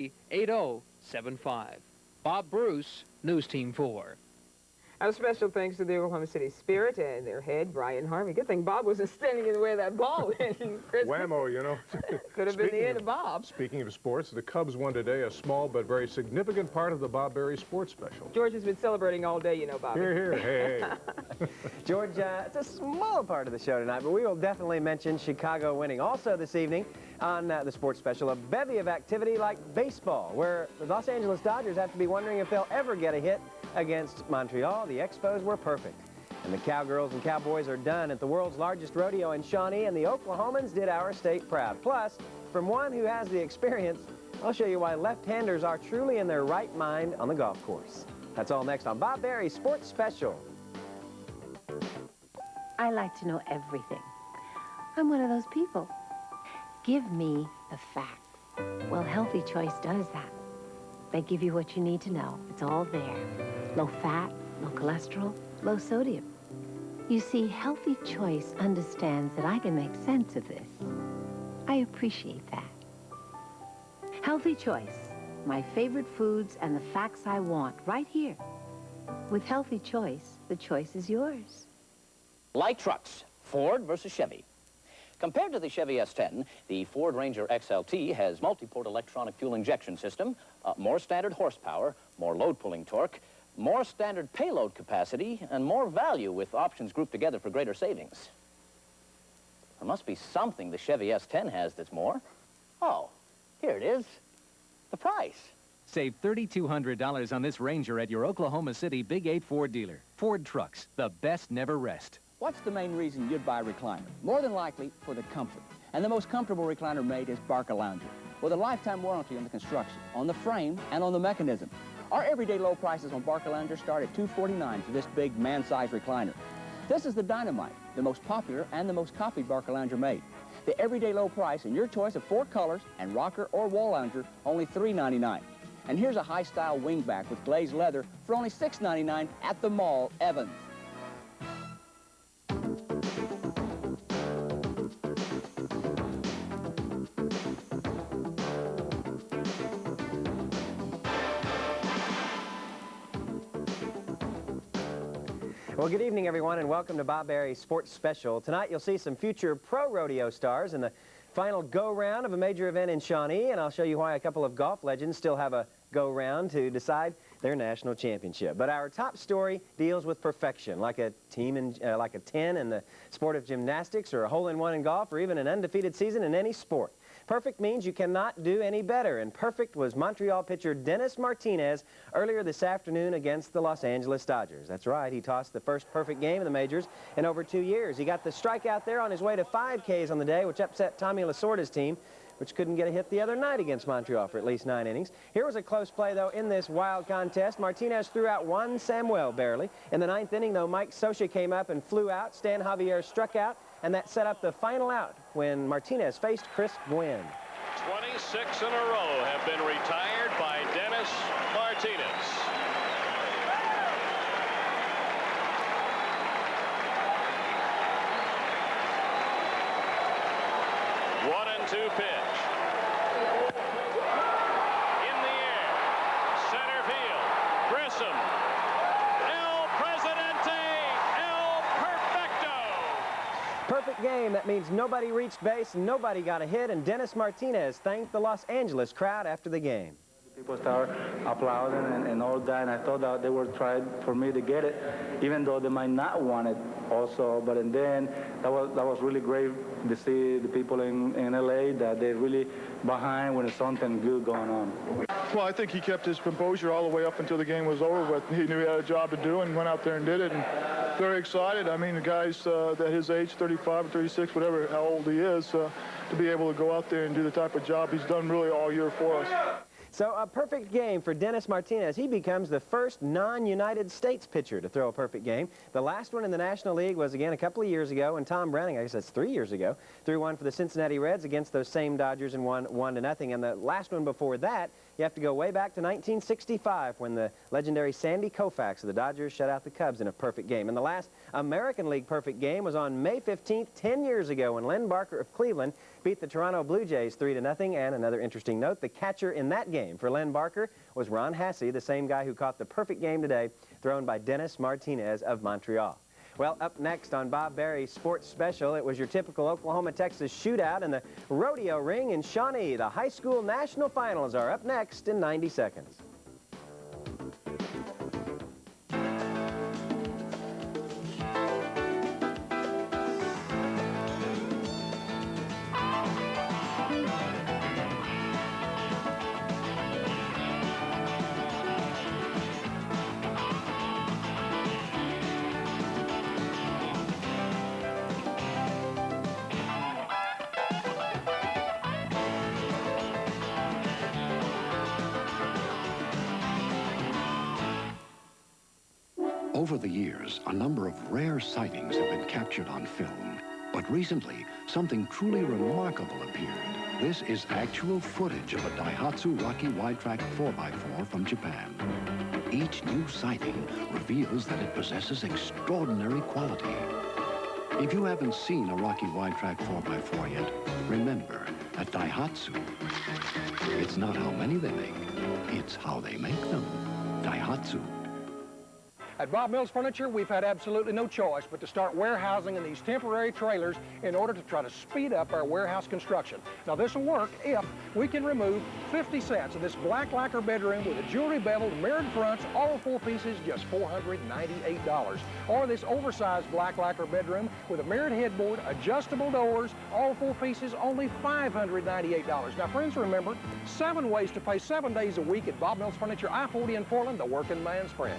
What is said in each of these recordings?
8075. Bob Bruce, News Team 4. A special thanks to the Oklahoma City Spirit and their head, Brian Harvey. Good thing Bob wasn't standing in the way of that ball. Whammo, you know. Could have been the end of Bob. Speaking of sports, the Cubs won today, a small but very significant part of the Bob Berry Sports Special. George has been celebrating all day, you know, Bobby. Here, here, hey, hey. George, it's a small part of the show tonight, but we will definitely mention Chicago winning. Also this evening on the Sports Special, a bevy of activity like baseball, where the Los Angeles Dodgers have to be wondering if they'll ever get a hit against Montreal. The Expos were perfect. And the Cowgirls and Cowboys are done at the world's largest rodeo in Shawnee, and the Oklahomans did our state proud. Plus, from one who has the experience, I'll show you why left-handers are truly in their right mind on the golf course. That's all next on Bob Berry's Sports Special. I like to know everything. I'm one of those people. Give me the facts. Well, Healthy Choice does that. They give you what you need to know. It's all there. Low fat, low cholesterol, low sodium. You see, Healthy Choice understands that I can make sense of this. I appreciate that. Healthy Choice, my favorite foods and the facts I want right here. With Healthy Choice, the choice is yours. Light trucks, Ford versus Chevy. Compared to the Chevy S10, the Ford Ranger XLT has multi-port electronic fuel injection system, more standard horsepower, more load-pulling torque, more standard payload capacity, and more value with options grouped together for greater savings. There must be something the Chevy S10 has that's more. Oh, here it is. The price. Save $3,200 on this Ranger at your Oklahoma City Big 8 Ford dealer. Ford Trucks, the best never rest. What's the main reason you'd buy a recliner? More than likely, for the comfort. And the most comfortable recliner made is Barker Lounger, with a lifetime warranty on the construction, on the frame, and on the mechanism. Our everyday low prices on Barker Lounger start at $249 for this big man-sized recliner. This is the Dynamite, the most popular and the most copied Barker Lounger made. The everyday low price in your choice of 4 colors and rocker or wall lounger, only $399. And here's a high-style wingback with glazed leather for only $699 at the mall, Evans. Well, good evening, everyone, and welcome to Bob Berry's Sports Special. Tonight, you'll see some future pro rodeo stars in the final go-round of a major event in Shawnee, and I'll show you why a couple of golf legends still have a go-round to decide their national championship. But our top story deals with perfection, like a 10 in the sport of gymnastics, or a hole-in-one in golf, or even an undefeated season in any sport. Perfect means you cannot do any better, and perfect was Montreal pitcher Dennis Martinez earlier this afternoon against the Los Angeles Dodgers. That's right, he tossed the first perfect game in the majors in over 2 years. He got the strikeout there on his way to 5 Ks on the day, which upset Tommy Lasorda's team, which couldn't get a hit the other night against Montreal for at least 9 innings. Here was a close play, though, in this wild contest. Martinez threw out one Samuel barely. In the 9th inning, though, Mike Scioscia came up and flew out. Stan Javier struck out, and that set up the final out when Martinez faced Chris Gwynn. 26 in a row have been retired by Dennis Martinez. One and two pitch. In the air. Center field. Grissom. El Presidente. El Perfecto. Perfect game. That means nobody reached base, nobody got a hit, and Dennis Martinez thanked the Los Angeles crowd after the game. People started applauding and all that, and I thought that they were trying for me to get it, even though they might not want it also. But and then that was really great to see the people in LA that they're really behind when there's something good going on. Well, I think he kept his composure all the way up until the game was over, but he knew he had a job to do and went out there and did it. And very excited. I mean, the guys at his age, 35 or 36, whatever, how old he is, to be able to go out there and do the type of job he's done really all year for us. So a perfect game for Dennis Martinez. He becomes the first non-United States pitcher to throw a perfect game. The last one in the National League was, again, a couple of years ago, and Tom Browning, I guess that's 3 years ago, threw one for the Cincinnati Reds against those same Dodgers and won 1-0. And the last one before that, you have to go way back to 1965 when the legendary Sandy Koufax of the Dodgers shut out the Cubs in a perfect game. And the last American League perfect game was on May 15th, 10 years ago, when Len Barker of Cleveland beat the Toronto Blue Jays 3-0. And another interesting note, the catcher in that game for Len Barker was Ron Hasse, the same guy who caught the perfect game today, thrown by Dennis Martinez of Montreal. Well, up next on Bob Barry's Sports Special, it was your typical Oklahoma-Texas shootout in the rodeo ring in Shawnee. The high school national finals are up next in 90 seconds. Over the years, a number of rare sightings have been captured on film. But recently, something truly remarkable appeared. This is actual footage of a Daihatsu Rocky Wide-Track 4x4 from Japan. Each new sighting reveals that it possesses extraordinary quality. If you haven't seen a Rocky Wide-Track 4x4 yet, remember, at Daihatsu, it's not how many they make, it's how they make them. Daihatsu. At Bob Mills Furniture, we've had absolutely no choice but to start warehousing in these temporary trailers in order to try to speed up our warehouse construction. Now, this will work if we can remove 50 sets of this black lacquer bedroom with a jewelry beveled mirrored fronts, all 4 pieces, just $498. Or this oversized black lacquer bedroom with a mirrored headboard, adjustable doors, all 4 pieces, only $598. Now, friends, remember, 7 ways to pay 7 days a week at Bob Mills Furniture, I-40 in Portland, the working man's friend.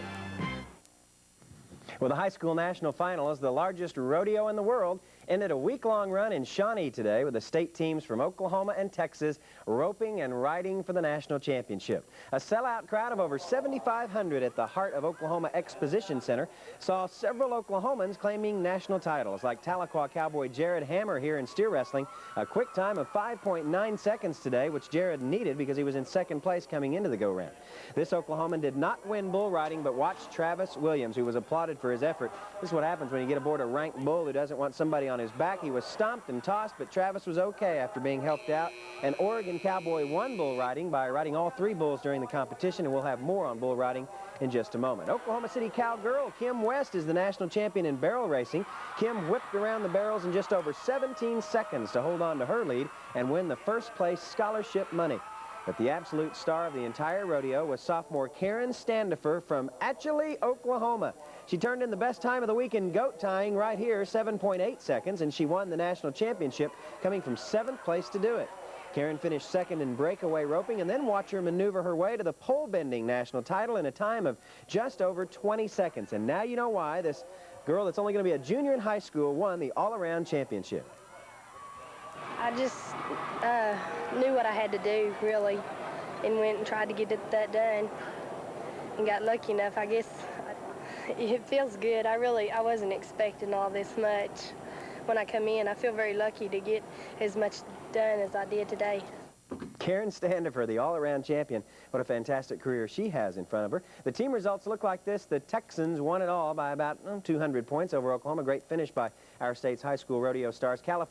Well, the high school national finals, the largest rodeo in the world, ended a week-long run in Shawnee today with the state teams from Oklahoma and Texas roping and riding for the national championship. A sellout crowd of over 7,500 at the heart of Oklahoma Exposition Center saw several Oklahomans claiming national titles, like Tahlequah cowboy Jared Hammer here in steer wrestling, a quick time of 5.9 seconds today, which Jared needed because he was in second place coming into the go-round. This Oklahoman did not win bull riding, but watched Travis Williams, who was applauded for his effort. This is what happens when you get aboard a ranked bull who doesn't want somebody on his back. He was stomped and tossed, but Travis was okay after being helped out. And Oregon Cowboy won bull riding by riding all 3 bulls during the competition, and we'll have more on bull riding in just a moment. Oklahoma City cowgirl Kim West is the national champion in barrel racing. Kim whipped around the barrels in just over 17 seconds to hold on to her lead and win the first place scholarship money. But the absolute star of the entire rodeo was sophomore Karen Standifer from Atchlee, Oklahoma. She turned in the best time of the week in goat tying right here, 7.8 seconds, and she won the national championship, coming from 7th place to do it. Karen finished second in breakaway roping, and then watch her maneuver her way to the pole bending national title in a time of just over 20 seconds. And now you know why this girl that's only going to be a junior in high school won the all-around championship. I just knew what I had to do, really, and went and tried to get that done and got lucky enough. I guess it feels good. I wasn't expecting all this much when I come in. I feel very lucky to get as much done as I did today. Karen Standifer, the all-around champion. What a fantastic career she has in front of her. The team results look like this. The Texans won it all by about 200 points over Oklahoma. Great finish by our state's high school rodeo stars. California